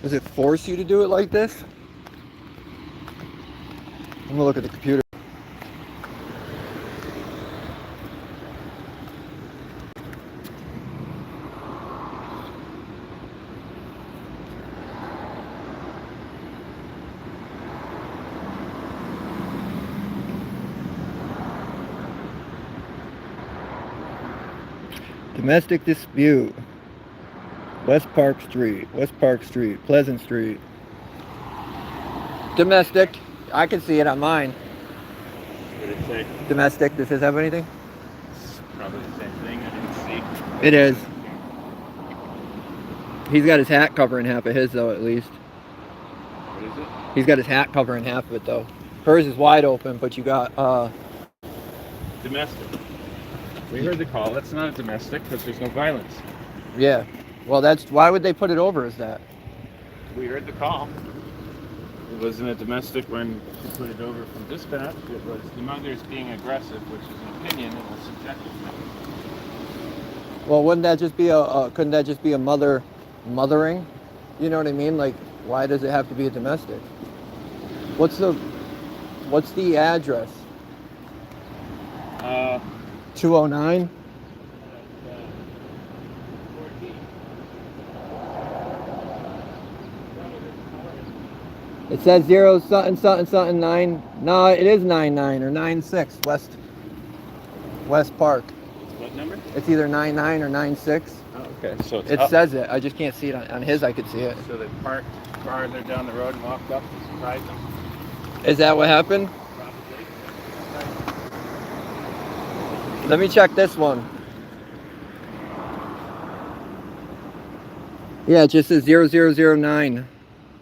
Does it force you to do it like this? I'm gonna look at the computer. Domestic dispute. West Park Street, Pleasant Street. Domestic. I can see it on mine. What did it say? Domestic. Does this have anything? It's probably the same thing. I didn't see. It is. He's got his hat covering half of his, though, at least. What is it? He's got his hat covering half of it, though. Hers is wide open, but you got, Domestic. We heard the call. That's not a domestic because there's no violence. Yeah. Well, why would they put it over as that? We heard the call. It wasn't a domestic when she put it over from dispatch. It was the mother's being aggressive, which is an opinion and a subjective thing. Well, wouldn't that just be couldn't that just be a mothering? You know what I mean? Like, why does it have to be a domestic? What's the address? 209? It says 0 something something something 9. No, it is 99 or 96 West Park. What number? It's either 99 or 96. Oh, okay. So it says it. I just can't see it on his. I could see it. So they parked farther down the road and walked up to surprise them. Is that what happened? Probably. Let me check this one. Yeah, it just says 0009.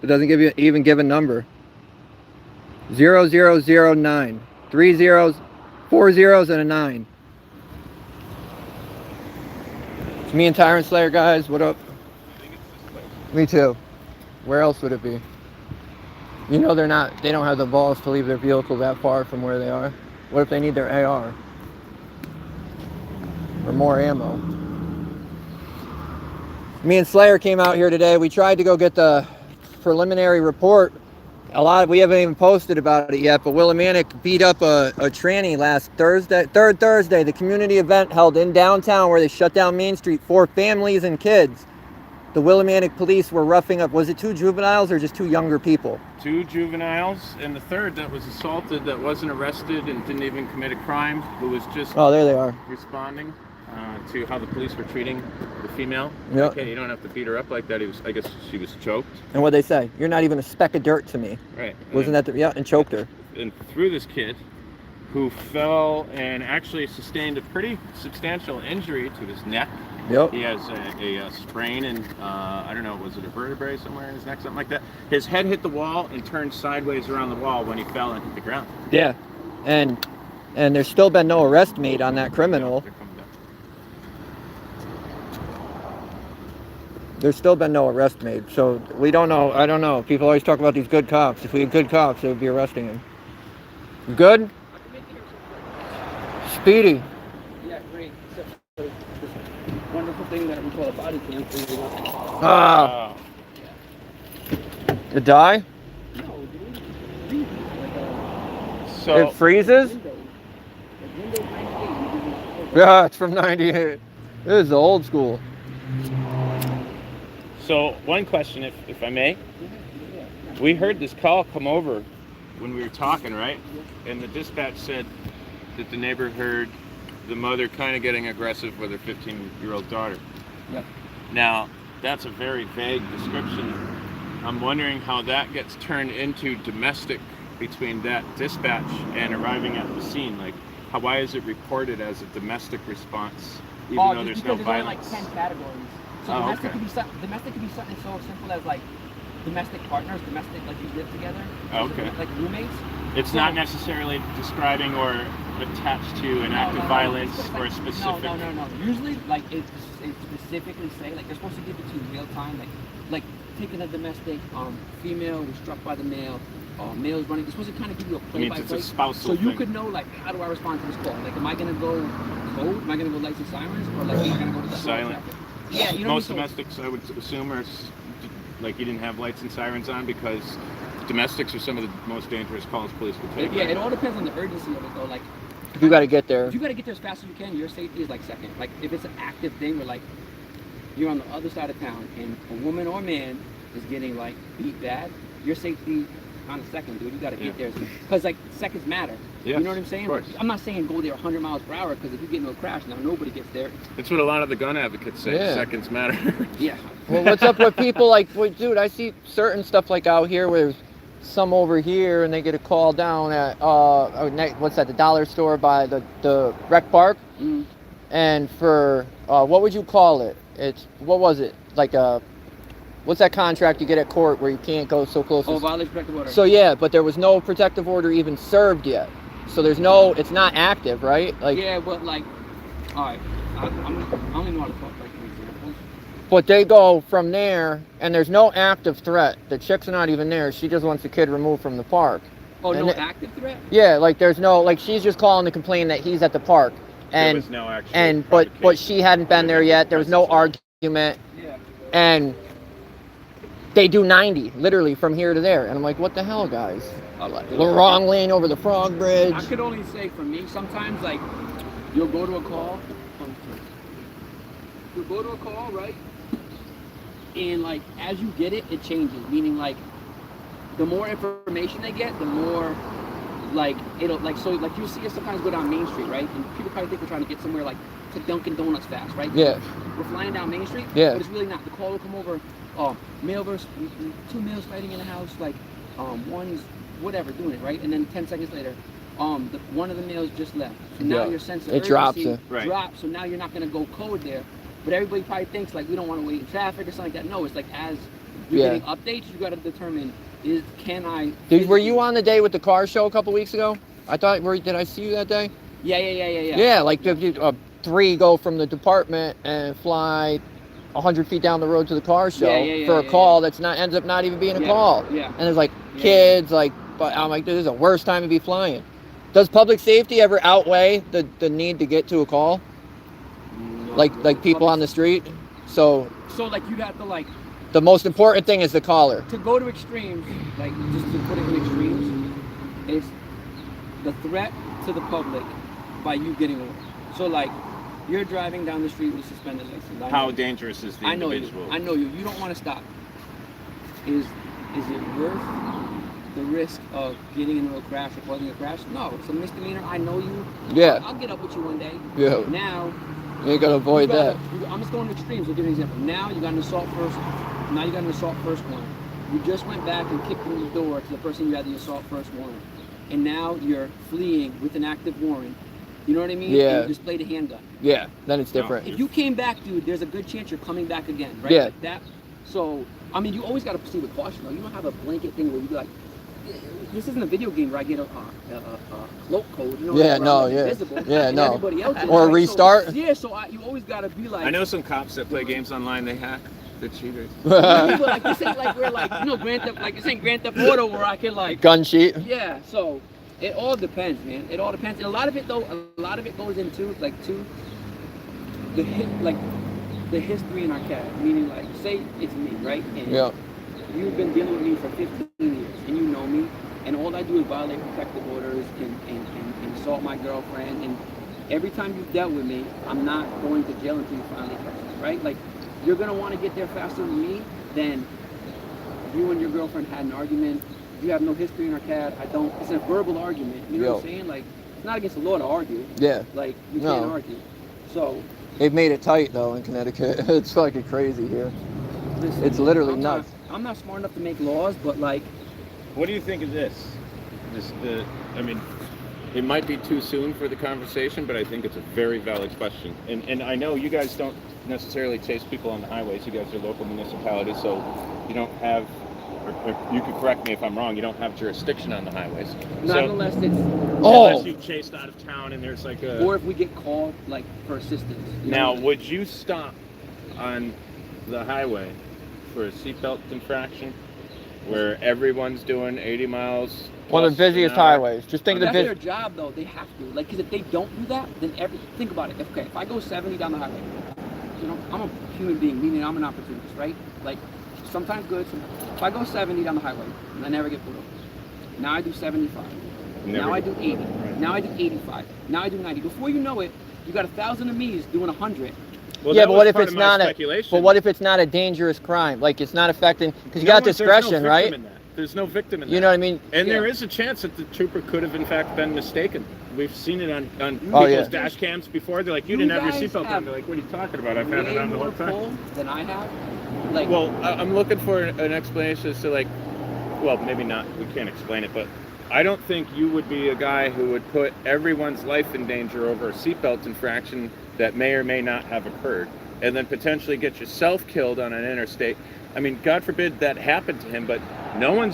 It doesn't even give a number. 0009. 3 zeros, 4 zeros, and a 9. It's me and Tyrant Slayer, guys. What up? I think it's this place. Me too. Where else would it be? You know they don't have the balls to leave their vehicle that far from where they are. What if they need their AR? Or more ammo? Me and Slayer came out here today. We tried to go get the preliminary report. We haven't even posted about it yet, but Willimantic beat up a tranny last Thursday. The community event held in downtown where they shut down Main Street for families and kids. The Willimantic police were roughing up. Was it 2 juveniles or just 2 younger people? 2 juveniles and the third that was assaulted that wasn't arrested and didn't even commit a crime, who was just there they are, responding to how the police were treating the female. Yep. Okay, you don't have to beat her up like that. I guess she was choked. And what'd they say? You're not even a speck of dirt to me. Right. Wasn't that and choked her. And threw this kid who fell and actually sustained a pretty substantial injury to his neck. Yep. He has a sprain and I don't know, was it a vertebrae somewhere in his neck, something like that? His head hit the wall and turned sideways around the wall when he fell and hit the ground. Yeah. And there's still been no arrest made on that criminal. There's still been no arrest made, so we don't know. I don't know. People always talk about these good cops. If we had good cops, they would be arresting him. You good? Speedy. Yeah, great. Except for this wonderful thing that we call a body cam. Ah. It die? No, dude. It freezes. So It freezes? Windows 98. Yeah, it's from 98. This is the old school. So one question, if I may. We heard this call come over when we were talking, right? And the dispatch said that the neighbor heard the mother kind of getting aggressive with her 15-year-old daughter. Yep. Now, that's a very vague description. I'm wondering how that gets turned into domestic between that dispatch and arriving at the scene. Like, why is it reported as a domestic response, even though there's no violence? There's only like 10 categories. So domestic could be something so simple as like domestic partners, domestic like you live together. Okay. Like roommates. It's not necessarily describing or attached to an act of violence or a specific. No. Usually, like it specifically say like they're supposed to give it to you real time. Like taking a domestic female was struck by the male. Male is running. They're supposed to kind of give you a play-by-play. So you could know like how do I respond to this call? Like, am I gonna go code? Am I gonna go lights and sirens, or like am I gonna go to the silent? Yeah, Most domestics, I would assume, are like you didn't have lights and sirens on, because domestics are some of the most dangerous calls police could take. Yeah, it all depends on the urgency of it though. Like, You got to get there. if you got to get there as fast as you can, your safety is like second. Like if it's an active thing where like you're on the other side of town and a woman or man is getting like beat bad, your safety on a second, dude. You got to get there because like seconds matter. Yes, you know what I'm saying? of course. I'm not saying go there 100 miles per hour, because if you get into a crash, now nobody gets there. That's what a lot of the gun advocates say. Yeah. Seconds matter. Yeah. Well, what's up with people like, well, dude, I see certain stuff like out here where there's some over here and they get a call down at, what's that, the dollar store by the rec park? Mm-hmm. And for, what would you call it? What was it? Like what's that contract you get at court where you can't go so close? Oh, violation of protective order. So yeah, but there was no protective order even served yet. So there's no, it's not active, right? Like, yeah, but like, all right, I don't even know how to talk like examples. but they go from there, and there's no active threat. The chick's not even there. She just wants the kid removed from the park. Oh, And no it- active threat? Yeah, like there's no, like she's just calling to complain that he's at the park, There and was no actual but provocation. she hadn't been there yet. There was no argument, Yeah. and they do 90 literally from here to there, and I'm like, what the hell, guys? The wrong lane over the frog bridge. I could only say for me, sometimes like you'll go to a call, right? And like as you get it, it changes. Meaning like the more information they get, the more like it'll like so like you see us sometimes go down Main Street, right? And people probably think we're trying to get somewhere like to Dunkin' Donuts fast, right? Yeah. We're flying down Main Street, Yeah. but it's really not. The call will come over, male versus two males fighting in the house, like one's whatever doing it, right? And then 10 seconds later, one of the males just left. So now Yeah. your sense of It drops urgency it. Right. drops. So now you're not gonna go code there. But everybody probably thinks like we don't want to wait in traffic or something like that. No, it's like as you're Yeah. getting updates, you got to determine can I. Dude, were you on the day with the car show a couple weeks ago? I thought, did I see you that day? Yeah. Yeah, like three go from the department and fly 100 feet down the road to the car show for a call that's not ends up not even being a call. Yeah. And there's like kids, like, but I'm like, this is the worst time to be flying. Does public safety ever outweigh the need to get to a call? No, Like people on the street? So like you have to like the most important thing is the caller. to go to extremes, like just to put it in extremes, it's the threat to the public by you getting over. So like you're driving down the street with a suspended license. How dangerous is the individual? I know you. You don't want to stop. Is it worth the risk of getting into a crash or causing a crash? No, it's a misdemeanor. I know you. Yeah. I'll get up with you one day. Yeah. Now, You ain't gonna avoid that. I'm just going to extremes. I'll give you an example. Now you got an assault first. Now you got an assault first warrant. You just went back and kicked in the door to the person you had the assault first warrant, and now you're fleeing with an active warrant. You know what I mean? Yeah. And you displayed a handgun. Yeah, then it's different. If you came back, dude, there's a good chance you're coming back again, right? Yeah. Like that. So, I mean, you always got to proceed with caution, though. You don't have a blanket thing where you be like, this isn't a video game where I get a cloak code, you know? Yeah, where no, I'm yeah. invisible, Yeah, and no. everybody else is, Or a right? restart. So, yeah, so you always got to be like. I know some cops that play games online. They hack the cheaters. But like this ain't like we're like Grand Theft, like this ain't Grand Theft Auto where I can like. Gun sheet. Yeah, so it all depends, man. It all depends, and a lot of it goes into like the history in our cat. Meaning like, say it's me, right? And Yeah. you've been dealing with me for 15 years, and you know me, and all I do is violate protective orders and assault my girlfriend, and every time you've dealt with me, I'm not going to jail until you finally catch me, right? Like, you're gonna want to get there faster than me, then you and your girlfriend had an argument. You have no history in our CAD. I don't. It's a verbal argument. You know what I'm saying? Like, it's not against the law to argue. Yeah. Like, you can't argue. So, They've made it tight though in Connecticut. It's fucking crazy here. listen, It's literally I'm nuts. I'm not smart enough to make laws, but like, What do you think of this? I mean, it might be too soon for the conversation, but I think it's a very valid question. And I know you guys don't necessarily chase people on the highways. You guys are local municipalities, so you don't have, or you could correct me if I'm wrong, you don't have jurisdiction on the highways. not So unless it's, unless you chased out of town and there's like a... or if we get called like for assistance. You Now, know? would you stop on the highway for a seatbelt infraction where everyone's doing 80 miles? One of the plus busiest an hour? highways. Just think of the That's their bus. job, though. They have to. Like, because if they don't do that, then think about it. Okay, if I go 70 down the highway, you know, I'm a human being, meaning I'm an opportunist, right? Like, sometimes good. If I go 70 down the highway, I never get pulled over. Now I do 75. Now I do 80. Now I do 85. Now I do 90. Before you know it, you got 1,000 of me's doing 100. Well, yeah, but what if it's not but what if it's not a dangerous crime? Like it's not affecting, because you got discretion, right? There's no victim in that. You know what I mean? And there is a chance that the trooper could have in fact been mistaken. We've seen it on people's dash cams before. They're like, you didn't have your seatbelt on. They're like, what are you talking about? I've had it on the whole time. Than I have. Like, well, I'm looking for an explanation as to like, well, maybe not. We can't explain it, but I don't think you would be a guy who would put everyone's life in danger over a seatbelt infraction that may or may not have occurred, and then potentially get yourself killed on an interstate. I mean, God forbid that happened to him, but no one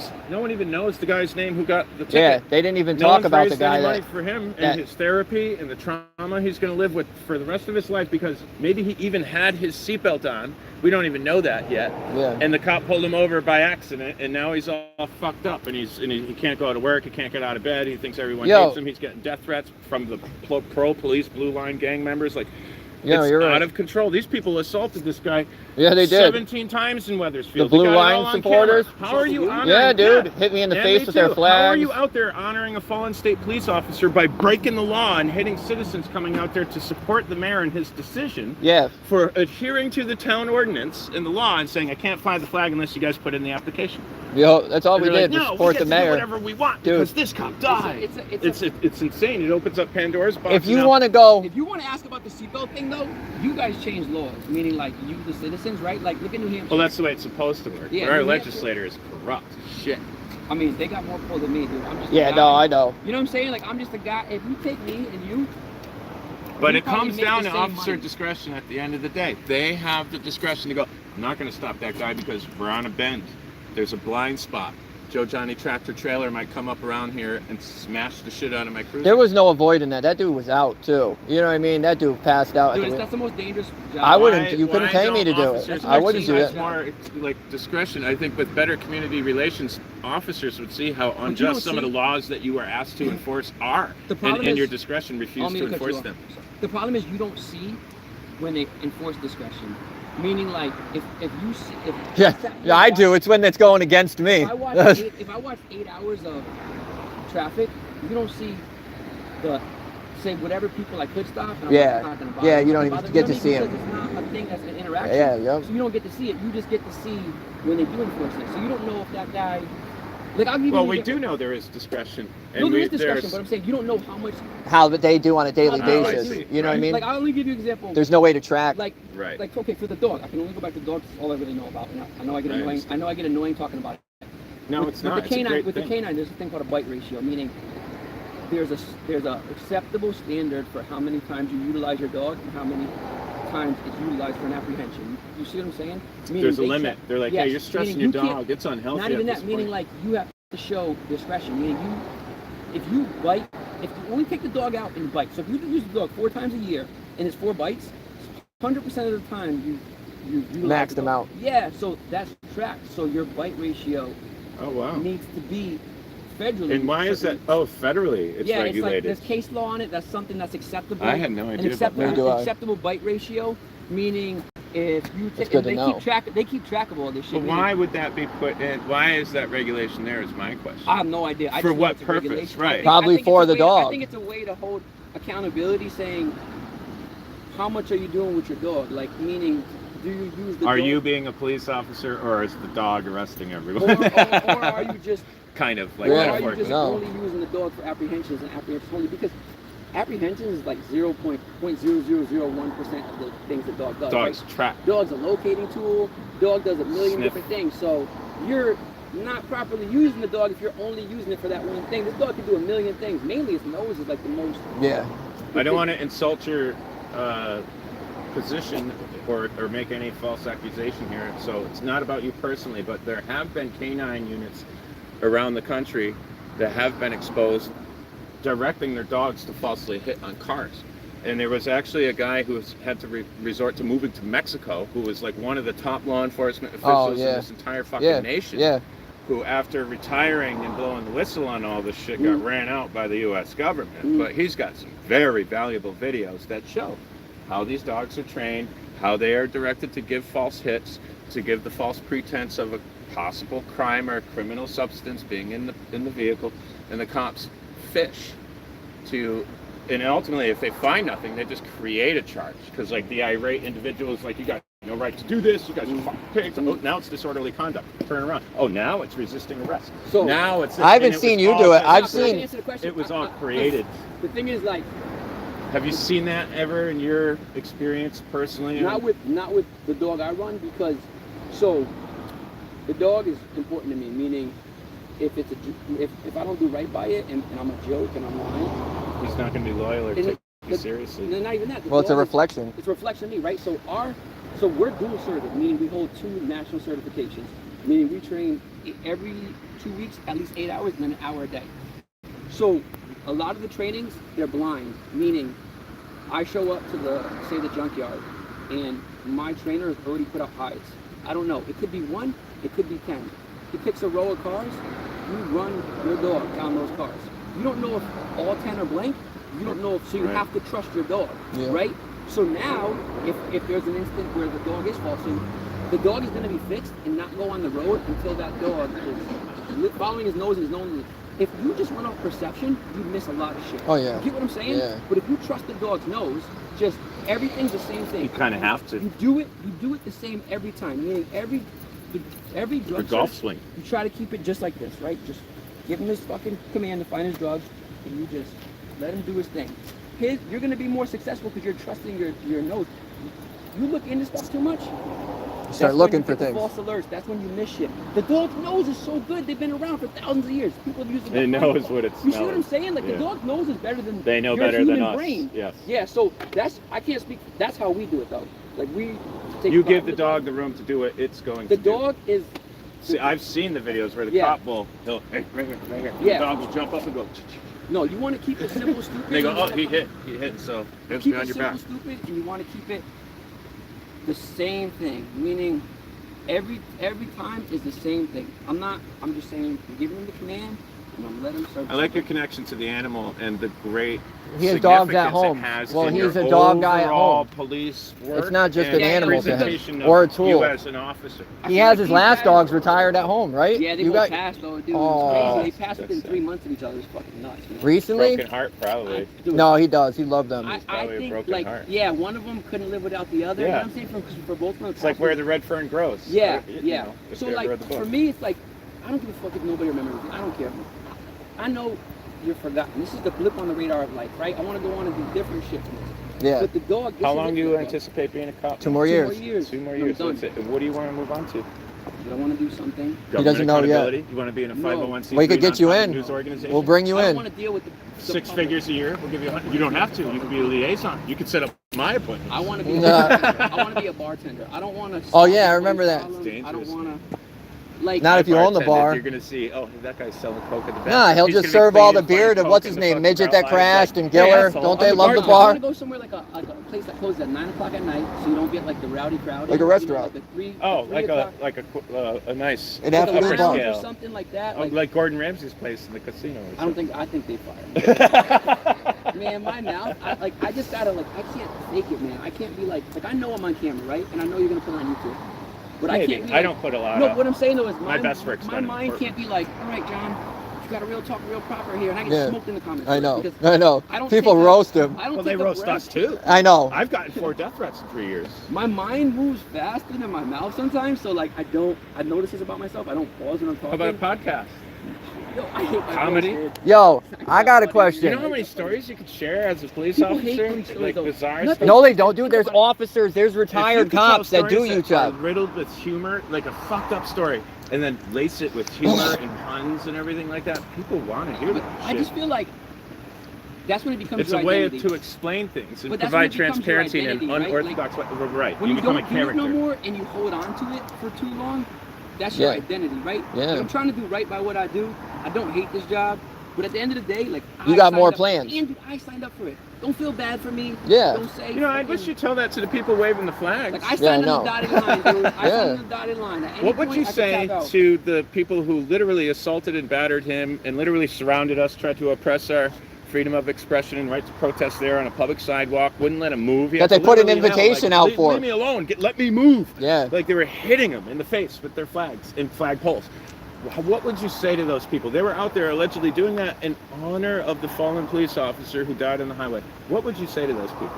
even knows the guy's name who got the ticket. Yeah, they didn't even talk about the guy. No one's raised any money for him and his therapy and the trauma he's going to live with for the rest of his life, because maybe he even had his seatbelt on. We don't even know that yet. Yeah. And the cop pulled him over by accident, and now he's all fucked up, and he can't go to work, he can't get out of bed, he thinks everyone hates him, he's getting death threats from the pro police Blue Line gang members. Like, yeah, it's you're out right. of control. These people assaulted this guy. Yeah, they did. 17 times in Wethersfield. The Blue Line supporters. How are you honoring? Yeah, dude, hit me in the face with their flags. How are you out there honoring a fallen state police officer by breaking the law and hitting citizens coming out there to support the mayor in his decision? Yeah. For adhering to the town ordinance and the law and saying, I can't fly the flag unless you guys put in the application. Yo, that's all we did like, was support the mayor. Do whatever we want, dude, because this cop died. It's insane. It opens up Pandora's box. If you want to go, if you want to ask about the seatbelt thing, though, you guys change laws, meaning like you, the citizens, right? Like look at New Hampshire. Well, that's the way it's supposed to work. Yeah, our legislator is corrupt as shit. I mean, they got more pull than me, dude. I'm just yeah, no, I know. You know what I'm saying? Like I'm just a guy. If you take me and you. But it comes down to officer discretion at the end of the day. They have the discretion to go, I'm not going to stop that guy because we're on a bend. There's a blind spot. Joe Johnny tractor trailer might come up around here and smash the shit out of my cruiser. There was no avoiding that. That dude was out too. You know what I mean? That dude passed out. Dude, that's the most dangerous job. I wouldn't. You couldn't pay me to do it. I wouldn't do it. More like discretion. I think with better community relations, officers would see how unjust some of the laws that you are asked to enforce are, and your discretion refuse to enforce them. The problem is you don't see when they enforce discretion. Meaning, like, if you see, I do. It's when it's going against me. If I watch 8 hours of traffic, you don't see say whatever people I could stop. And I'm not gonna bother. Yeah, you don't even get to see them. It's not a thing that's an interaction. Yeah. So you don't get to see it. You just get to see when they do enforce it. So you don't know if that guy. Like we do know there is discretion. No, there is discretion, but I'm saying you don't know how they do on a daily basis. You know what I mean? Like I'll only give you an example. There's no way to track. Like okay, for the dog, I can only go back to dogs. That's all I really know about. And I know I get annoying. I know I get annoying talking about it. No, it's not. With the canine, there's a thing called a bite ratio, meaning there's a acceptable standard for how many times you utilize your dog and how many times it's utilized for an apprehension. You see what I'm saying? Meaning there's a limit. They're like, hey, you're stressing your dog. It's unhealthy. Not even that. Meaning like you have to show discretion. Meaning if you bite, if you only take the dog out and bite. So if you use the dog 4 times a year and it's 4 bites, 100% of the time you max them out. Yeah. So that's tracked. So your bite ratio. Oh wow. Needs to be federally. And why is that? Oh, federally, it's regulated. It's like there's case law on it. That's something that's acceptable. I had no idea about that. An acceptable bite ratio, meaning if you take, they keep track of all this shit. But why would that be put in? Why is that regulation there? Is my question. I have no idea. For what purpose? Right. Probably for the dog. I think it's a way to hold accountability, saying how much are you doing with your dog? Like meaning, do you use the? Are you being a police officer, or is the dog arresting everyone? or are you just kind of like? Or are you just only using the dog for apprehensions and apprehensions only? Because apprehensions is like 0.0001% of the things the dog does. Dogs track. Dog's a locating tool. Dog does a million different things. So you're not properly using the dog if you're only using it for that one thing. This dog can do a million things. Mainly its nose is like the most. Yeah. I don't want to insult your position or make any false accusation here. So it's not about you personally, but there have been canine units around the country that have been exposed directing their dogs to falsely hit on cars. And there was actually a guy who had to resort to moving to Mexico, who was like one of the top law enforcement officials in this entire fucking nation, who after retiring and blowing the whistle on all this shit got ran out by the US government. But he's got some very valuable videos that show how these dogs are trained, how they are directed to give false hits, to give the false pretense of a possible crime or criminal substance being in the vehicle, and the cops fish to, and ultimately if they find nothing, they just create a charge, because like the irate individual is like, you got no right to do this, you guys are fucking pigs. Oh, now it's disorderly conduct, turn around. Oh, now it's resisting arrest. So now it's this, I haven't seen you do it. I've seen it was all created. The thing is, like, have you seen that ever in your experience personally? not with the dog I run, because so the dog is important to me, meaning if it's if I don't do right by it and I'm a joke and I'm lying, he's not going to be loyal or take you seriously. And not even that. Well, it's a reflection. It's a reflection of me, right? So we're dual certified, meaning we hold 2 national certifications, meaning we train every 2 weeks, at least 8 hours, and then an hour a day. So a lot of the trainings, they're blind, meaning I show up to the junkyard, and my trainer has already put up hides. I don't know. It could be 1, it could be 10. He picks a row of cars, you run your dog down those cars. You don't know if all 10 are blank. You don't know if, so you have to trust your dog, right? So now, if there's an instant where the dog is falsing, the dog is going to be fixed and not go on the road until that dog is following his nose and his nose. If you just went off perception, you miss a lot of shit. Oh yeah. You get what I'm saying? Yeah. But if you trust the dog's nose, just everything's the same thing. You kind of have to. You do it the same every time. Meaning every drug golf search, swing. you try to keep it just like this, right? Just give him his fucking command to find his drugs, and you just let him do his thing. You're going to be more successful because you're trusting your nose. You look into stuff too much, You start looking for things. False alerts. That's when you miss shit. The dog's nose is so good. They've been around for thousands of years. People have used it. It knows what it smells. You see what I'm saying? Like the dog's nose is better than they know your better human than us. brain. Yes. Yeah. So I can't speak. That's how we do it though. Like we. You give the dog the room to do what it's going to do. The dog is. See, I've seen the videos where the cop will, hey, right here, right here. Yeah. The dog will jump up and go. No, you want to keep it simple, stupid. And they go, oh, he hit, so it's keep behind it your back. simple, stupid, and you want to keep it the same thing, meaning every time is the same thing. I'm just saying, I'm giving him the command, and I'm letting him serve. I like your connection to the animal and the great He has dogs at significance home. it has Well, in he's your a dog guy at overall home. Police work It's not just and an animal to him, representation or a of tool. You as an officer. He has his last dogs retired at home, right? Yeah, they you both got passed though, dude. Oh. It's crazy. They passed within 3 months of each other. It's fucking nuts, man. recently. Broken heart, probably. Dude, No, he does. He loved them. I probably a think, broken like, heart. yeah, one of them couldn't live without the other. Yeah. You know what I'm saying? For both of them. It's like where the red fern grows. Yeah, Or, you yeah. know, if So you ever like, read the book. for me, it's like, I don't give a fuck if nobody remembers me. I don't care. I know you're forgotten. This is the blip on the radar of life, right? I want to go on and do different shit. Yeah. But the dog. How long do you anticipate being a cop? 2 more 2 years. more years. 2 more I'm years. done. That's it. And what do you want to move on to? I want to do something. He doesn't know yet. Accountability? You want to be in a No. 501c3 We could get you nonprofit in. news organization? We'll bring you I don't in. want to deal with the 6 public. figures a year. We'll give you 100. You don't have to. You can be a liaison. You can set up my appointments. I want to be. Nah. I want to be a bartender. I don't want to. Oh, yeah, I remember that. It's I dangerous, don't want to. Like. Not if you own the Bartendant, bar. You're gonna see. Oh, that guy's selling coke at the back. Nah, he'll He's just gonna be serve all the cleaning, beer finding to what's coke his in the name, fucking midget that brown crashed lines. and Giller. asshole. Don't they I'm a love the bartender. bar? I want to go somewhere like a place that closes at 9 o'clock at night, so you don't get like the rowdy crowd. Like a restaurant. Like the Oh, three like o'clock. a nice It'd Like have a to be upper bar. lounge or scale. something like that. Oh, like Gordon Ramsay's place in the casino. Or I think they fired me. Man, my mouth. I just gotta I can't fake it, man. I can't be like I know I'm on camera, right? And I know you're gonna put it on YouTube. But I Maybe. can't be I don't put a lot No, up. what I'm saying though is My best work's my done in mind Portland. can't be like, all right, John, you got to real talk, real proper here, and I get Yeah. smoked in the comments. I know. because I know. I don't People take up- roast him. I don't Well, they take up roast rest. us too. I know. I've gotten 4 death threats in 3 years. My mind moves faster than my mouth sometimes, so I notice this about myself. I don't pause when I'm How talking. about a podcast? Yo, I hate my Comedy? voice, dude. Yo, I got a You question. know how many stories you could share as a police People hate officer? police stories, Like though. bizarre Nothing- stuff? No, they don't, dude. There's officers, there's If you retired could tell cops that do stories you that are job. riddled with humor, like a fucked up story, and then lace it with humor and puns and everything like that, people want to hear that I shit. just feel like that's when it becomes It's a your way identity. to explain things and But that's when provide it becomes your transparency in an identity, right? unorthodox way. Right, When you you become don't a do it character. no more and you hold on to it for too long, that's your Yeah. identity, right? Yeah. Like, I'm trying to do right by what I do. I don't hate this job, but at the end of the day, You I got signed more up- plans. And dude, I signed up for it. Don't feel bad for me. Yeah. Don't say. You know, I fucking- wish you tell that to the people waving the flags. Like I Yeah, I signed know. on the dotted line, dude. I Yeah. signed on the dotted line. At any What would point, you I could say tap out. to the people who literally assaulted and battered him and literally surrounded us, tried to oppress our freedom of expression and right to protest there on a public sidewalk, wouldn't let him move. He That had they to put an literally yell, invitation like, out for. Leave me alone. Let me move. Yeah. Like they were hitting him in the face with their flags and flagpoles. What would you say to those people? They were out there allegedly doing that in honor of the fallen police officer who died on the highway. What would you say to those people?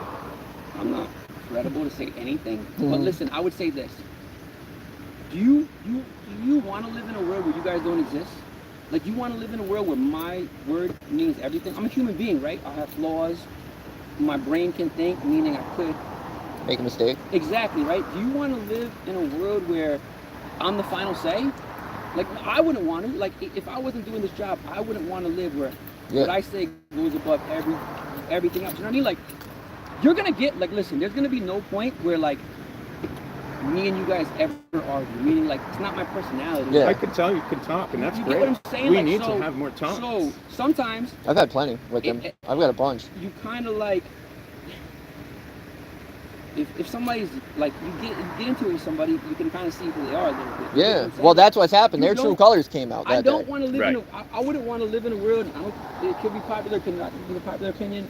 I'm not credible to say anything, Mm-hmm. but listen, I would say this. Do you want to live in a world where you guys don't exist? Like, you want to live in a world where my word means everything? I'm a human being, right? I have flaws. My brain can think, meaning I could. Make a mistake. Exactly, right? Do you want to live in a world where I'm the final say? Like, I wouldn't want to. Like, if I wasn't doing this job, I wouldn't want to live where what I say goes above everything else. You know what I mean? Like, you're going to get, like, listen, there's going to be no point where, like, me and you guys ever argue. Meaning, like, it's not my personality. Yeah. I could tell you can talk, and that's You great. get what I'm saying? We Like, need so- to have more talks. So, sometimes I've had plenty with them. I've got a bunch. you kind of, like, if somebody's, like, you get into it with somebody, you can kind of see who they are a little bit. You know what Yeah. I'm saying? Well, that's what's happened. You Their true don't- colors came out I that don't day. want to live Right. in a. I wouldn't want to live in a world. It could be popular, could not be a popular opinion.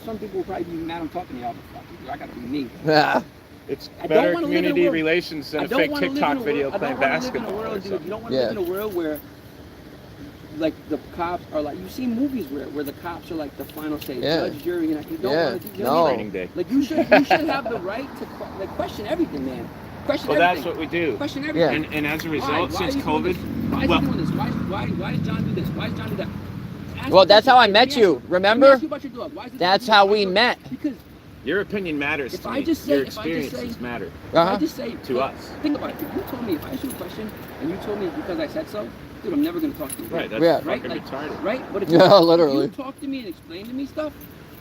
Some people will probably be mad I'm talking to y'all, but fuck you, I gotta be me. Yeah. It's I don't better wanna live in a community world- relations than I a don't fake want to live TikTok in a video world. I playing don't want to live in a basketball or world, dude. something. You don't want to live in a world where, like, the cops are like. You see movies where the cops are like the final say, Yeah. judge, jury, and you don't Yeah. want to. You know No. what I mean? Training day. Like, you should have the right to like question everything, man. Question Well, that's everything. what we do. Question Yeah. everything. And as a Why? result, Why since are you doing COVID, this? Why is well, he doing this? Why did John do this? Why is John do that? Ask Well, me that's that. how I Let me met ask you. Let me Remember? ask you about your dog. Why is it That's that you how do we that? met. Because your opinion matters If to I me. just say- Your if I just experiences say- matter if I Uh-huh. just say to us. Think about it. If you told me, if I asked you a question and you told me because I said so, dude, I'm never gonna talk to you. Right, that's Yeah. fucking Like, retarded. right? But if Yeah, you, literally. if you talk to me and explain to me stuff,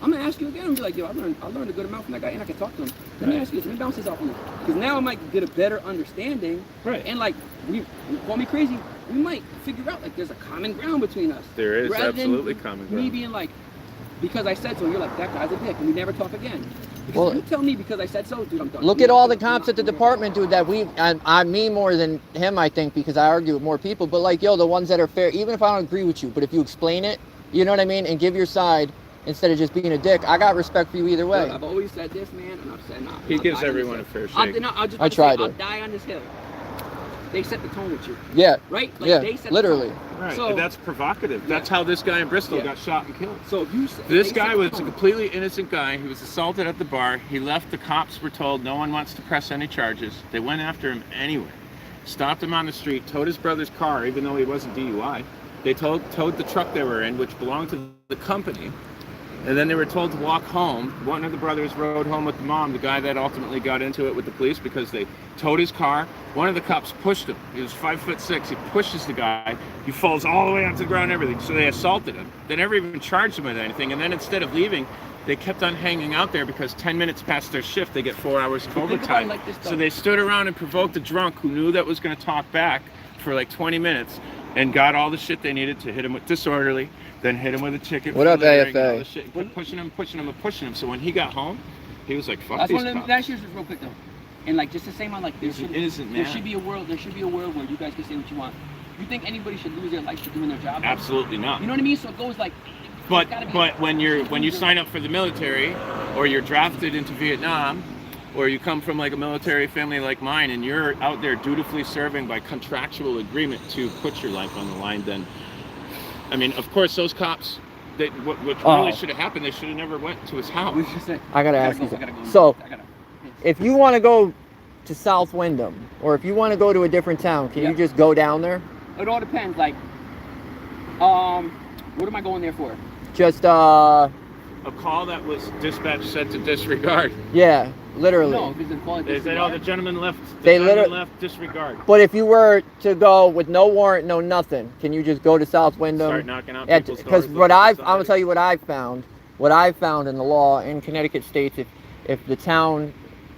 I'm gonna ask you again and be like, yo, I learned a good amount from that guy and I can talk to him. Let me Right. ask you this, let me bounce this off of you. Because now I might get a better understanding. Right. And like, you call me crazy, we might figure out like there's a common ground between us. There is Rather than absolutely common Me ground. being like, because I said so, you're like, that guy's a dick, and we never talk again. Because Well, if you tell me because I said so, dude, I'm done. Look at all the cops at the department, dude, that I me more than him, I think, because I argue with more people. But like, yo, the ones that are fair, even if I don't agree with you, but if you explain it, you know what I mean, and give your side instead of just being a dick, I got respect for you either way. Look, I've always said this, man, and I've said nah. He I'll gives die on everyone this a fair hill. shake. I tried I'll it. die on this hill. They set the tone with you, Yeah. right? Like, Yeah. they set Literally. The tone. Right, So, and that's provocative. That's how this guy in Bristol got shot and killed. so if you This they guy set the was a tone. completely innocent guy. He was assaulted at the bar. He left. The cops were told no one wants to press any charges. They went after him anyway. Stopped him on the street, towed his brother's car, even though he wasn't DUI. They towed the truck they were in, which belonged to the company. And then they were told to walk home. One of the brothers rode home with the mom, the guy that ultimately got into it with the police because they towed his car. One of the cops pushed him. He was 5'6". He pushes the guy. He falls all the way onto the ground and everything. So they assaulted him. They never even charged him with anything. And then instead of leaving, they kept on hanging out there because 10 minutes past their shift, they get 4 hours of Think about it overtime. like this, though. So they stood around and provoked a drunk who knew that was going to talk back for like 20 minutes and got all the shit they needed to hit him with disorderly, then hit him with a ticket. What for up, littering and AFA? all this shit. Kept pushing him. So when he got home, he was like, fuck That's these one of them. cops. That's just real quick though, and like just the same on like He's an innocent there man. should be a world. There should be a world where you guys can say what you want. You think anybody should lose their life for doing their job? Absolutely not. You know what I mean? So it goes like. But it's gotta be- but when you sign up for the military, or you're drafted into Vietnam, or you come from like a military family like mine, and you're out there dutifully serving by contractual agreement to put your life on the line, then, I mean, of course, those cops, what really should have happened, they should have never went to his house. We should say, I gotta ask go, you I gotta go. So, I gotta- if you want to go to South Wyndham, or if you want to go to a different town, can Yeah. you just go down there? It all depends. Like, what am I going there for? Just, A call that was dispatch said to disregard. yeah, literally. No, because the quality. They said, oh, the gentleman left. They gentleman literally- left, disregard. But if you were to go with no warrant, no nothing, can you just go to South Wyndham? Start knocking out Yeah, people's because doors, what looking for I'm gonna somebody. tell you what I've found. What I've found in the law in Connecticut states, if the town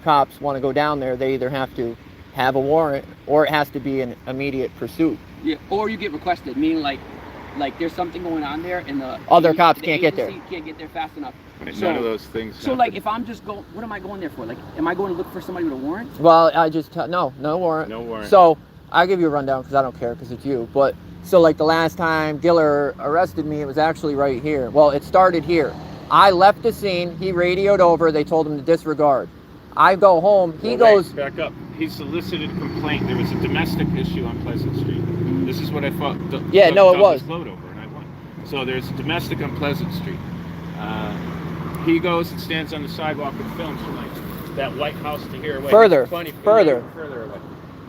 cops want to go down there, they either have to have a warrant or it has to be an immediate pursuit. Yeah, or you get requested, meaning like there's something going on there, and the Other cops the can't get there. agency can't get there fast enough. Right, So- none of those things. So like, if I'm just going, what am I going there for? Like, am I going to look for somebody with a warrant? Well, no warrant. No warrant. So I'll give you a rundown because I don't care because it's you. But So like the last time Giller arrested me, it was actually right here. Well, it started here. I left the scene. He radioed over. They told him to disregard. I go home. He goes. Back up. He solicited a complaint. There was a domestic issue on Pleasant Street. This is what I thought. Yeah, no, it was. Load over, and I won. So there's a domestic on Pleasant Street. He goes and stands on the sidewalk and films from like that White House to here away. Further. Further away.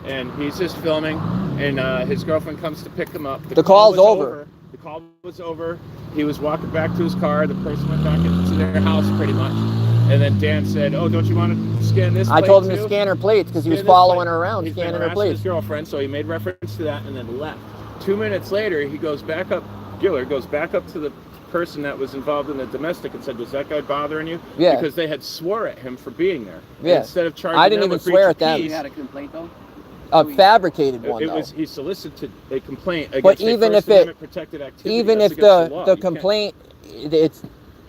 And he's just filming, and his girlfriend comes to pick him up. The call's over. The call was over. He was walking back to his car. The person went back into their house pretty much. And then Dan said, "Oh, don't you want to scan this?" I told him too? to scan her plates because he was following her around, He's scanning been her plates. his girlfriend, so he made reference to that and then left. 2 minutes later, he goes back up. Giller goes back up to the person that was involved in the domestic and said, "Was that guy bothering you?" Yeah. Because they had swore at him for being there. Yeah. Instead of charging I didn't them even with breach swear of at them. You peace, had a complaint though? A fabricated one, it though. was he solicited a complaint against But even a if First Amendment protected activity. even That's if against law. the You can't- complaint,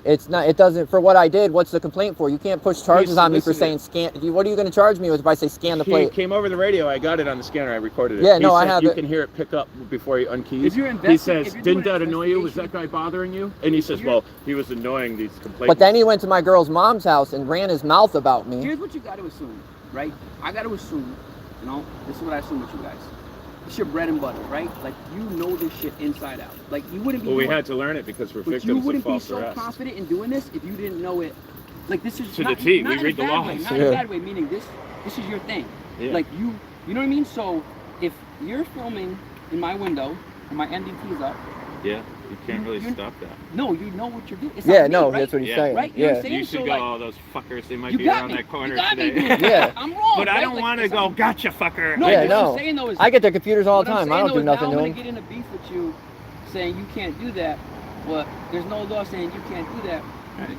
it's not, it doesn't, for what I did, what's the complaint for? You can't push charges on me for saying solicited scan. What are you going to charge me with if I say scan the He plate? came over the radio. I got it on the scanner. I recorded it. Yeah, He no, I said have you it. can hear it pick up before he unkeys. If you're He says, if you're "Didn't doing that an annoy you? Was that investigation- guy bothering you?" And he says, "Well, he was annoying these complaints." But then he went to my girl's mom's house and ran his mouth about me. Here's what you got to assume, right? I got to assume, this is what I assume with you guys. It's your bread and butter, right? Like, you know this shit inside out. Like, you wouldn't be. Well, we had to learn it because we're but you victims of wouldn't be false so arrest. confident in doing this if you didn't know it. Like, this is To not, the T. not We in a read the bad laws. way, not Yeah. in a bad way. Meaning this is your thing. Yeah. Like you know what I mean. So if you're filming in my window and my NDT's up, Yeah, you can't really you- stop that. no, you know what you're doing. It's Yeah, not me, no, right? that's what he's Yeah. saying. Right? You know what I'm Yeah. saying? You should So, go, like, "Oh, those fuckers, they might You be got around me. that corner You got me, today." dude. Yeah. I'm wrong. But I right? don't Like, want to it's go, not- "Gotcha, fucker." No, Yeah, but no. what I'm saying, though, is I get their computers all what the I'm time. saying, I don't though, do is nothing now to I'm them. gonna get in a beef with you, saying you can't do that. But there's no law saying you can't do that.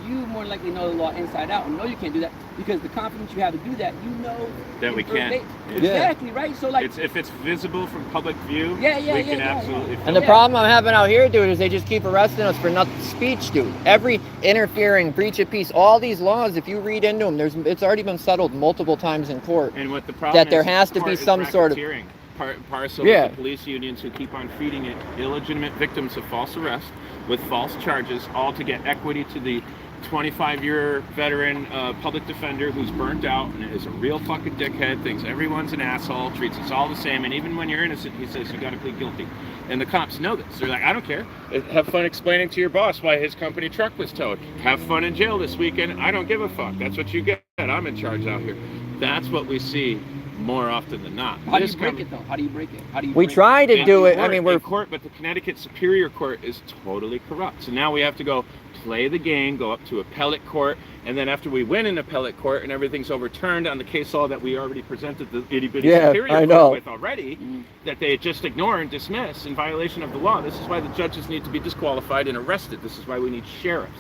You more likely know the law inside out and know you can't do that because the confidence you have to do that, you know That we can't. verbatim. Exactly, right? So like, If it's visible from public view, Yeah, we can absolutely. And the Yeah. problem I'm having out here, dude, is they just keep arresting us for nothing speech, dude. Every interfering, breach of peace, all these laws, if you read into them, it's already been settled multiple times in court. And what the problem That there is, has to court be is some sort of- racketeering. Part and parcel Yeah. of the police unions who keep on feeding it illegitimate victims of false arrest with false charges, all to get equity to the 25-year veteran public defender who's burnt out and is a real fucking dickhead, thinks everyone's an asshole, treats us all the same, and even when you're innocent, he says you gotta plead guilty. And the cops know this. They're like, "I don't care. Have fun explaining to your boss why his company truck was towed. Have fun in jail this weekend. I don't give a fuck. That's what you get. I'm in charge out here." That's what we see more often than not. how do This you break com- it though? How do you break it? How do you? We break try to in do it. I court- mean, in we're court, but the Connecticut Superior Court is totally corrupt. So now we have to go play the game, go up to appellate court, and then after we win in appellate court and everything's overturned on the case law that we already presented the itty bitty Yeah, Superior I Court know. with already, that they just ignore and dismiss in violation of the law. This is why the judges need to be disqualified and arrested. This is why we need sheriffs.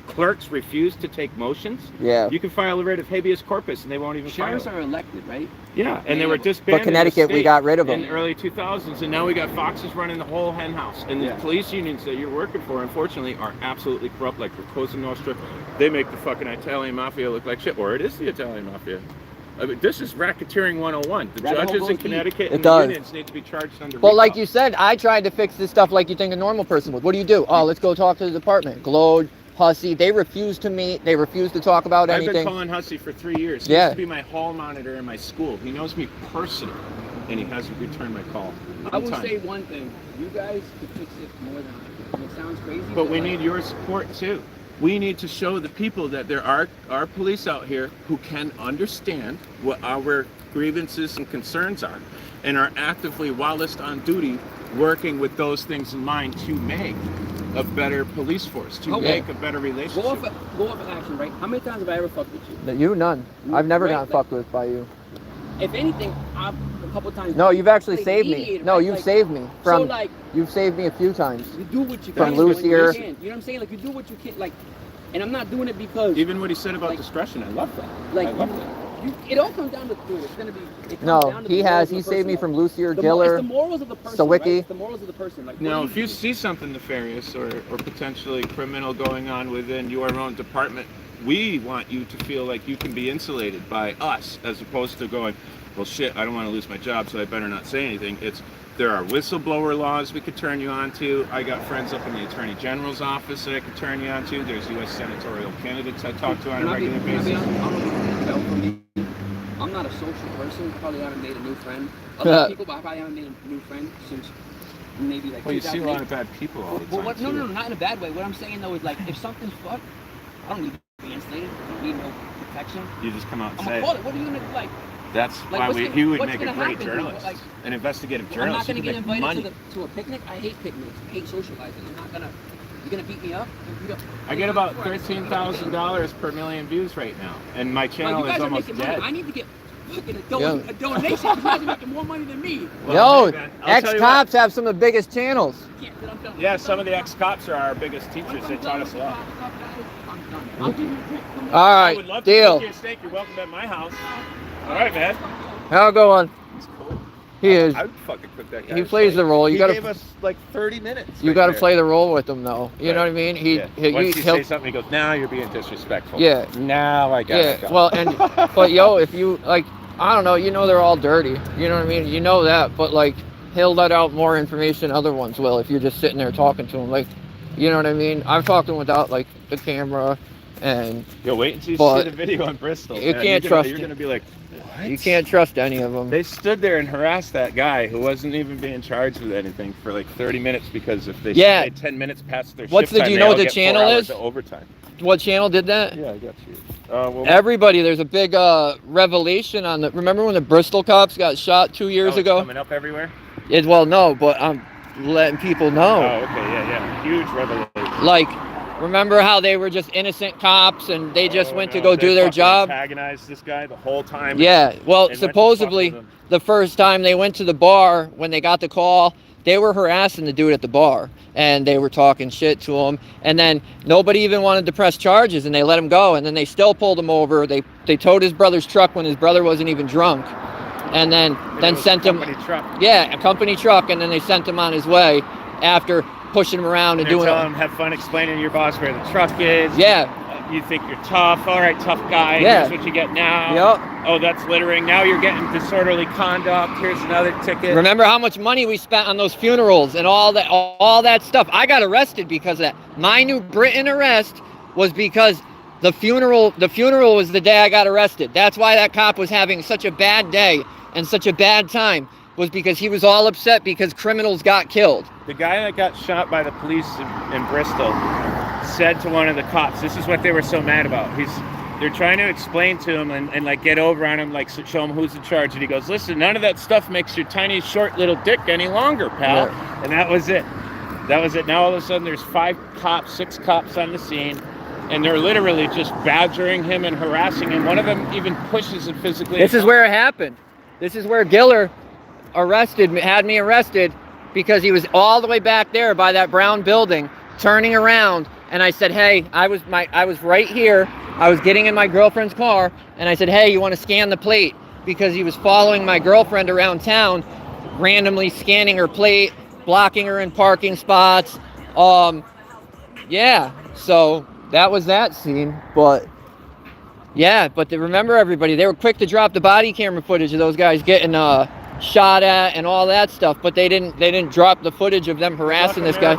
Clerks refuse to take motions. Yeah. You can file a writ of habeas corpus and they won't even Sheriffs file it. are elected, right? Yeah, and they were But disbanded. But Connecticut, in the we state got rid of them. in the early 2000s, and now we got foxes running the whole hen house. And the Yeah. police unions that you're working for, unfortunately, are absolutely corrupt. Like the Cosa Nostra, they make the fucking Italian mafia look like shit, or it is the Italian mafia. I mean, this is racketeering 101. The Rabbit hole judges in goes deep. Connecticut It and does. the unions need to be charged under. Well, like recall. you said, I tried to fix this stuff like you think a normal person would. What do? Oh, let's go talk to the department. Glowed, Hussy. They refuse to meet. They refuse to talk about I've been anything. calling Hussey for 3 years. He Yeah. used to be my hall monitor in my school. He knows me personally, and he hasn't returned my call. I on will time. say one thing: you guys could fix it more than I could. And it sounds crazy, But we like, need your support too. We need to show the people that there are police out here who can understand what our grievances and concerns are and are actively, whilst on duty, working with those things in mind to make a better police force, to Okay. make a better Go relationship. off of action, right? How many times have I ever fucked with you? You none. I've never Right, gotten like- fucked with by you. If anything, I've a couple times. No, you've actually played saved me. mediator, No, right? you've Like, saved me from. So like, You've saved me a few times. you do what you From can. loose when you ear. can. You know what I'm saying? Like you do what you can. Like, and I'm not doing it because Even what he said about Like- discretion, I love that. like I love that. it all comes down to dude, it's gonna be. It comes No, down to he the morals has. of He the saved me person, from like, Lucier, it's the Giller. morals of the person. Sawicki. Right? It's the morals of the person. Like, Now, what if do you see something nefarious or potentially criminal going on within your own department, we want you to feel like you can be insulated by us, as opposed to going, well, shit, I don't want to lose my job, so I better not say anything. It's There are whistleblower laws we could turn you on to. I got friends up in the Attorney General's office that I could turn you on to. There's U.S. senatorial candidates I talk to on a regular basis. I'm not a social person. Probably haven't made a new friend. Other people, but I probably haven't made a new friend since maybe like. Well, you see a lot of bad people all the time. No, not in a bad way. What I'm saying though is like, if something's fucked, I don't need to be insulated. I don't need no protection. You just come out and I'm say. What are you gonna like? That's like, why he would make a great happen, journalist, like, an investigative journalist. I'm not gonna get invited to to a picnic. I hate picnics. I hate socializing. I'm not gonna. You're gonna beat me up? I get about $13,000 per million views right now, and my channel is almost dead. Money. I need to get fucking a donation. You guys are making more money than me. Well, yo, ex-cops have some of the biggest channels. Yeah, some of the ex-cops are our biggest teachers. They taught us a lot. All right, I would love deal. To cook you a steak. You're welcome at my house. All right, man. How it going? He's cool. He is. I would fucking cook that guy. He plays the role. You he gotta. Gave us like 30 minutes. You got to play the role with him, though. You know what I mean? Once you say something, he goes, "Now you're being disrespectful." Yeah. Now I got it. Yeah. Well, and but yo, if you like, I don't know. You know they're all dirty. You know what I mean? You know that, but like, he'll let out more information other ones will if you're just sitting there talking to him. Like, you know what I mean? I've talked to him without like the camera. And you'll wait until you see the video in Bristol. You can't trust. You're gonna be like, what? You can't trust any of them. They stood there and harassed that guy who wasn't even being charged with anything for like 30 minutes because if they stayed 10 minutes past their shift time, do you know what the channel is? Overtime. What channel did that? Yeah, I got you. Well, everybody, there's a big revelation on the. Remember when the Bristol cops got shot 2 years ago? Coming up everywhere. Well, no, but I'm letting people know. Oh, okay, yeah, huge revelation. Like. Remember how they were just innocent cops and they just went to go do their job? Antagonized this guy the whole time. Yeah, well, supposedly the first time they went to the bar when they got the call, they were harassing the dude at the bar and they were talking shit to him. And then nobody even wanted to press charges and they let him go. And then they still pulled him over. They towed his brother's truck when his brother wasn't even drunk. And then sent him. Yeah, a company truck. And then they sent him on his way after pushing him around and doing telling him, have fun explaining to your boss where the truck is. Yeah. You think you're tough. All right, tough guy. Yeah. Here's what you get now. Yep. Oh, that's littering. Now you're getting disorderly conduct. Here's another ticket. Remember how much money we spent on those funerals and all that stuff? I got arrested because of that. My New Britain arrest was because the funeral was the day I got arrested. That's why that cop was having such a bad day and such a bad time. Was because he was all upset because criminals got killed. The guy that got shot by the police in Bristol said to one of the cops, this is what they were so mad about. They're trying to explain to him and like get over on him, like show him who's in charge. And he goes, listen, none of that stuff makes your tiny, short little dick any longer, pal. Yeah. And that was it. That was it. Now all of a sudden there's 6 cops on the scene. And they're literally just badgering him and harassing him. One of them even pushes him physically. This is where it happened. This is where Giller had me arrested because he was all the way back there by that brown building turning around, and I said, hey, I was right here, I was getting in my girlfriend's car, and I said, hey, you want to scan the plate? Because he was following my girlfriend around town, randomly scanning her plate, blocking her in parking spots. Yeah, so that was that scene. But yeah, but remember, everybody, they were quick to drop the body camera footage of those guys getting shot at and all that stuff, but they didn't drop the footage of them harassing this guy.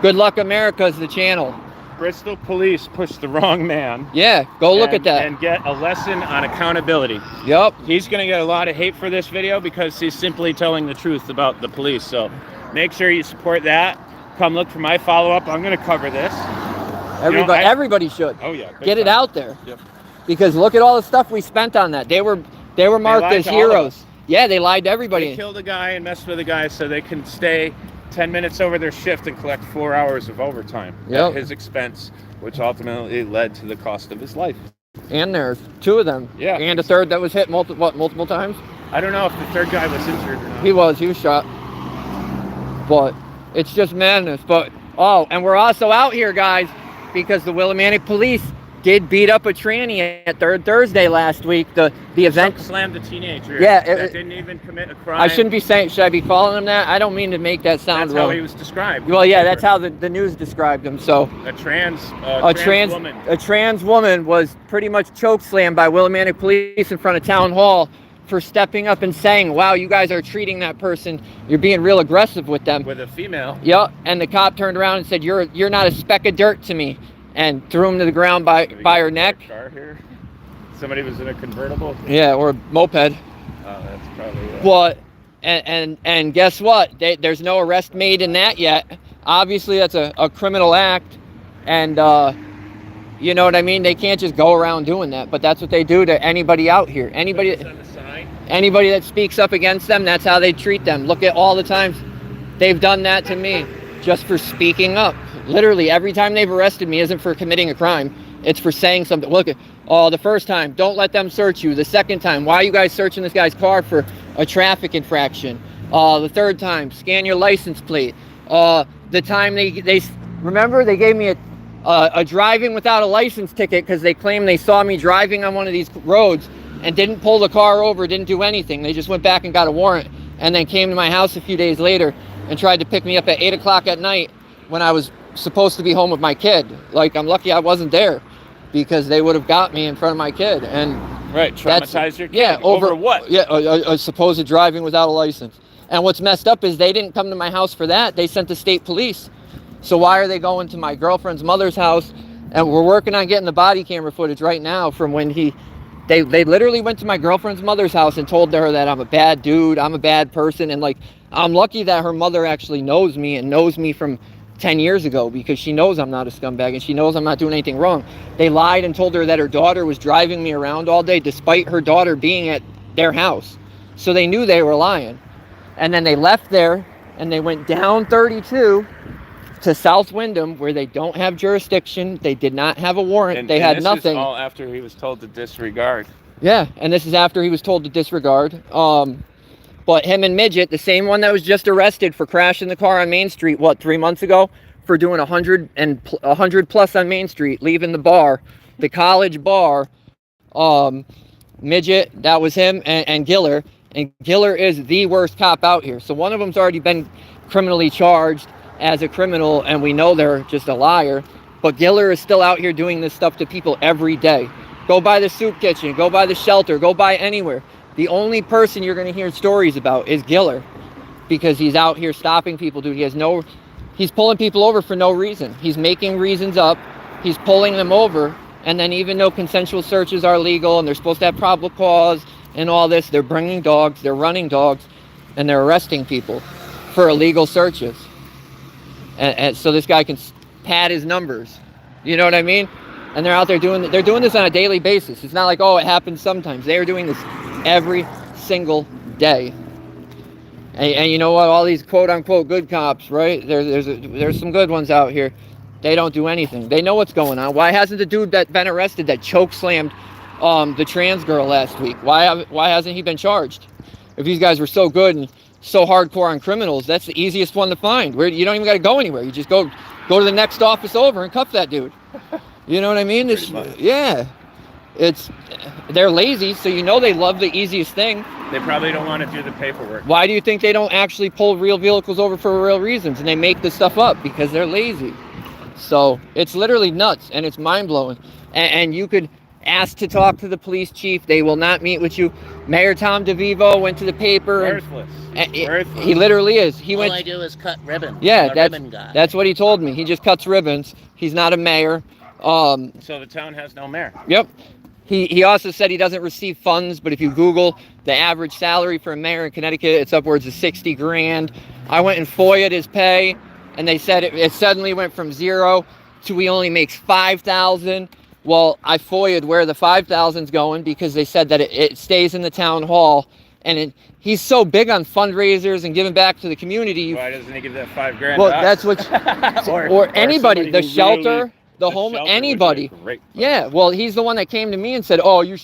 Good Luck America is the channel. Bristol police pushed the wrong man. Yeah, go look at that. And get a lesson on accountability. Yep. He's going to get a lot of hate for this video because he's simply telling the truth about the police. So make sure you support that. Come look for my follow-up. I'm going to cover this. Everybody should. Oh, yeah. Get it out there. Yep. Because look at all the stuff we spent on that. They were marked as heroes. Yeah, they lied to everybody. They killed a guy and messed with a guy so they can stay 10 minutes over their shift and collect 4 hours of overtime at his expense, which ultimately led to the cost of his life. And there's 2 of them. Yeah. And a third that was hit multiple times? I don't know if the third guy was injured or not. He was shot. But it's just madness. But, and we're also out here, guys, because the Willimantic police did beat up a tranny at Third Thursday last week. The event slammed a teenager. Yeah, that didn't even commit a crime. I shouldn't be saying. Should I be calling him that? I don't mean to make that sound. That's how he was described. Well, yeah, that's how the news described him. So a trans woman. A trans woman was pretty much chokeslammed by Willimantic police in front of town hall for stepping up and saying, wow, you guys are treating that person, you're being real aggressive with them. With a female. Yep. And the cop turned around and said, you're not a speck of dirt to me, and threw him to the ground by her neck. Car here? Somebody was in a convertible? Yeah, or a moped. Oh, that's probably it. Well, and guess what? There's no arrest made in that yet. Obviously, that's a criminal act, and you know what I mean? They can't just go around doing that, but that's what they do to anybody out here. Anybody that speaks up against them, that's how they treat them. Look at all the times they've done that to me just for speaking up. Literally, every time they've arrested me isn't for committing a crime. It's for saying something. Look at, the first time, don't let them search you. The second time, why are you guys searching this guy's car for a traffic infraction? The third time, scan your license plate. The time they remember, they gave me a driving without a license ticket because they claimed they saw me driving on one of these roads and didn't pull the car over, didn't do anything. They just went back and got a warrant, and then came to my house a few days later and tried to pick me up at 8 o'clock at night when I was supposed to be home with my kid. Like, I'm lucky I wasn't there, because they would have got me in front of my kid. And right, traumatize your kid. Yeah, over what? Yeah, a supposed driving without a license. And what's messed up is they didn't come to my house for that. They sent the state police. So why are they going to my girlfriend's mother's house? And we're working on getting the body camera footage right now from when they literally went to my girlfriend's mother's house and told her that I'm a bad dude, I'm a bad person. And like, I'm lucky that her mother actually knows me and knows me from 10 years ago, because she knows I'm not a scumbag and she knows I'm not doing anything wrong. They lied and told her that her daughter was driving me around all day despite her daughter being at their house. So they knew they were lying. And then they left there and they went down 32 to South Windham, where they don't have jurisdiction. They did not have a warrant. They had nothing. This is all after he was told to disregard. Yeah, and this is after he was told to disregard. But him and Midget, the same one that was just arrested for crashing the car on Main Street, 3 months ago, for doing 100 plus on Main Street, leaving the bar, the college bar. Midget, that was him, and Giller. And Giller is the worst cop out here. So one of them's already been criminally charged as a criminal, and we know they're just a liar. But Giller is still out here doing this stuff to people every day. Go by the soup kitchen, go by the shelter, go by anywhere. The only person you're going to hear stories about is Giller, because he's out here stopping people, dude. He's pulling people over for no reason. He's making reasons up. He's pulling them over. And then even though consensual searches are legal and they're supposed to have probable cause and all this, they're bringing dogs, they're running dogs, and they're arresting people for illegal searches. And so this guy can pad his numbers. You know what I mean? And they're out there doing this on a daily basis. It's not like, oh, it happens sometimes. They are doing this every single day. And you know what? All these quote unquote good cops, right? There's some good ones out here. They don't do anything. They know what's going on. Why hasn't the dude that been arrested that choke slammed the trans girl last week? Why hasn't he been charged? If these guys were so good and so hardcore on criminals, that's the easiest one to find. Where you don't even got to go anywhere. You just go to the next office over and cuff that dude. You know what I mean? They're lazy, so you know they love the easiest thing. They probably don't want to do the paperwork. Why do you think they don't actually pull real vehicles over for real reasons and they make this stuff up? Because they're lazy. So it's literally nuts, and it's mind-blowing. And you could ask to talk to the police chief. They will not meet with you. Mayor Tom DeVivo went to the paper. Worthless. Worthless. He literally is. All I do is cut ribbons. Yeah, ribbon guy. that's what he told me. He just cuts ribbons. He's not a mayor. So the town has no mayor. Yep. He also said he doesn't receive funds, but if you Google the average salary for a mayor in Connecticut, it's upwards of 60 grand. I went and FOIA'd his pay, and they said it suddenly went from 0 to he only makes $5,000. Well, I FOIA'd where the $5,000's going, because they said that it stays in the town hall, and he's so big on fundraisers and giving back to the community. Why doesn't he give that $5,000? Well, that's what, or anybody, the shelter. The home, anybody. Yeah, well, he's the one that came to me and said, oh, you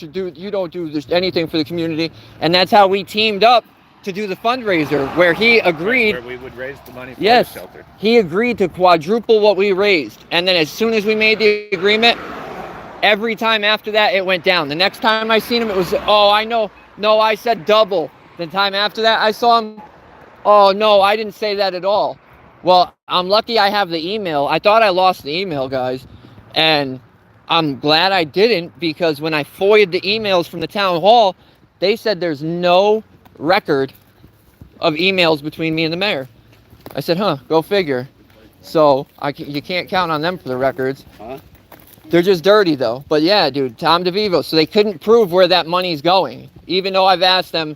don't do anything for the community. And that's how we teamed up to do the fundraiser, where he agreed. Where we would raise the money for the shelter. He agreed to quadruple what we raised. And then as soon as we made the agreement, every time after that, it went down. The next time I seen him, it was, oh, I know. No, I said double. The time after that, I saw him, oh, no, I didn't say that at all. Well, I'm lucky I have the email. I thought I lost the email, guys. And I'm glad I didn't, because when I FOIA'd the emails from the town hall, They said there's no record of emails between me and the mayor. I said, huh, go figure. So you can't count on them for the records. Huh? They're just dirty though. But yeah, dude, Tom DeVivo. So they couldn't prove where that money's going. Even though I've asked them,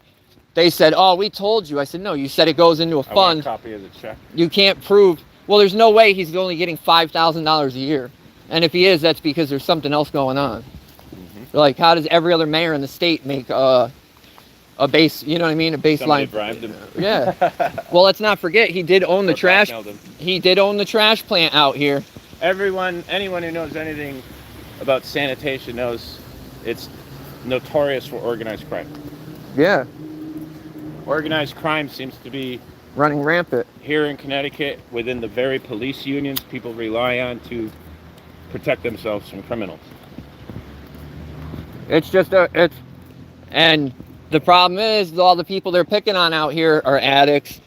they said, oh, we told you. I said, no, you said it goes into a I want fund. a copy of the check. You can't prove. Well, there's no way he's only getting $5,000 a year. And if he is, that's because there's something else going on. Like, how does every other mayor in the state make a base, you know what I mean? A baseline. Somebody bribed him. Yeah. Well, let's not forget, he did own the trash. He did own the trash plant out here. Anyone who knows anything about sanitation knows it's notorious for organized crime. Yeah. Organized crime seems to be Running rampant. here in Connecticut within the very police unions people rely on to protect themselves from criminals. It's just and the problem is all the people they're picking on out here are addicts,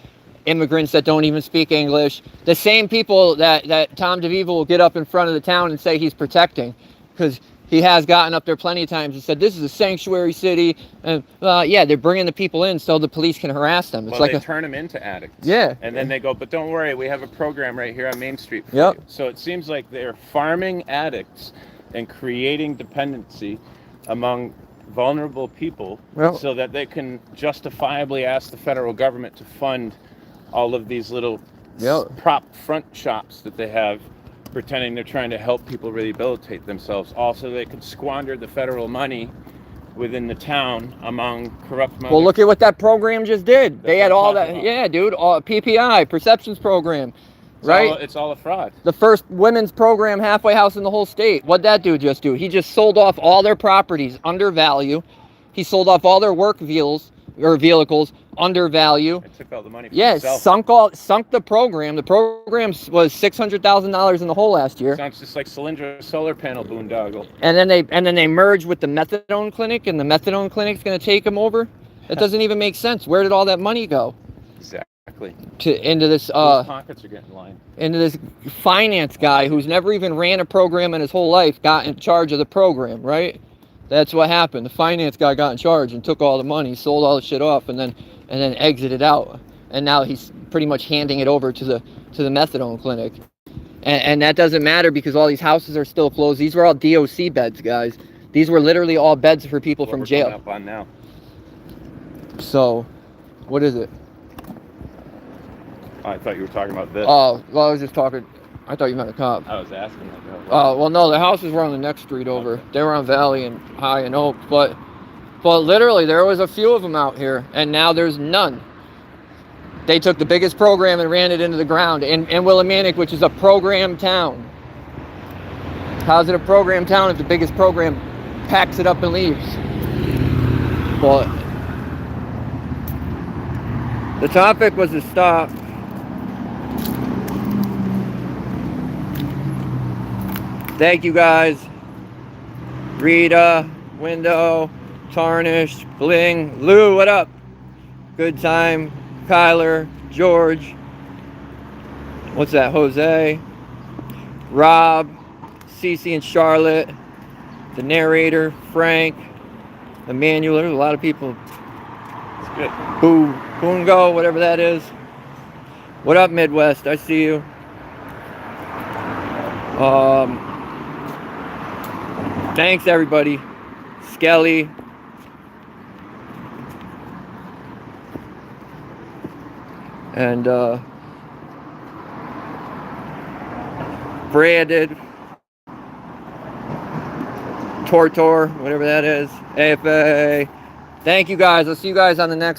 immigrants that don't even speak English. The same people that Tom DeVivo will get up in front of the town and say he's protecting, because he has gotten up there plenty of times and said this is a sanctuary city, and yeah, they're bringing the people in so the police can harass them. It's well, like they turn them into addicts. Yeah. And then they go, but don't worry, we have a program right here on Main Street for Yep. you. So it seems like they're farming addicts and creating dependency among vulnerable people, Well, so that they can justifiably ask the federal government to fund all of these little Yep. prop front shops that they have, pretending they're trying to help people rehabilitate themselves. Also, they can squander the federal money within the town among corrupt money. Well, look at what that program just did. They had what I'm all talking that. about. Yeah, dude. All, PPI, perceptions program, right? It's all a fraud. The first women's program halfway house in the whole state. What'd that dude just do? He just sold off all their properties under value. He sold off all their work vehicles under value. It took all the money for Yeah, itself. sunk the program. The program was $600,000 in the hole last year. Sounds just like Solyndra solar panel boondoggle. And then they merged with the methadone clinic, and the methadone clinic's going to take them over. It doesn't even make sense. Where did all that money go? Exactly. Into this Those pockets are getting lined. into this finance guy who's never even ran a program in his whole life got in charge of the program, right? That's what happened. The finance guy got in charge and took all the money, sold all the shit off, and then exited out. And now he's pretty much handing it over to the methadone clinic. And that doesn't matter because all these houses are still closed. These were all DOC beds, guys. These were literally all beds for people from jail. What we're coming up on now. So, what is it? Oh, I thought you were talking about this. Oh, well, I was just talking. I thought you meant a cop. I was asking. Oh, well, no, the houses were on the next street over. Okay. They were on Valley and High and Oak, but literally there was a few of them out here, and now there's none. They took the biggest program and ran it into the ground in Willimantic, which is a program town. How's it a program town if the biggest program packs it up and leaves? But the topic was to stop. Thank you guys. Rita, Window, Tarnished, Bling, Lou, what up? Good Time, Kyler, George. What's that? Jose, Rob, Cece and Charlotte, the narrator, Frank, Emmanuel. There's a lot of people. It's good. Bungo, whatever that is. What up, Midwest? I see you. Thanks, everybody. Skelly. And, Branded. Tortor, whatever that is. AFA. Thank you, guys. I'll see you guys on the next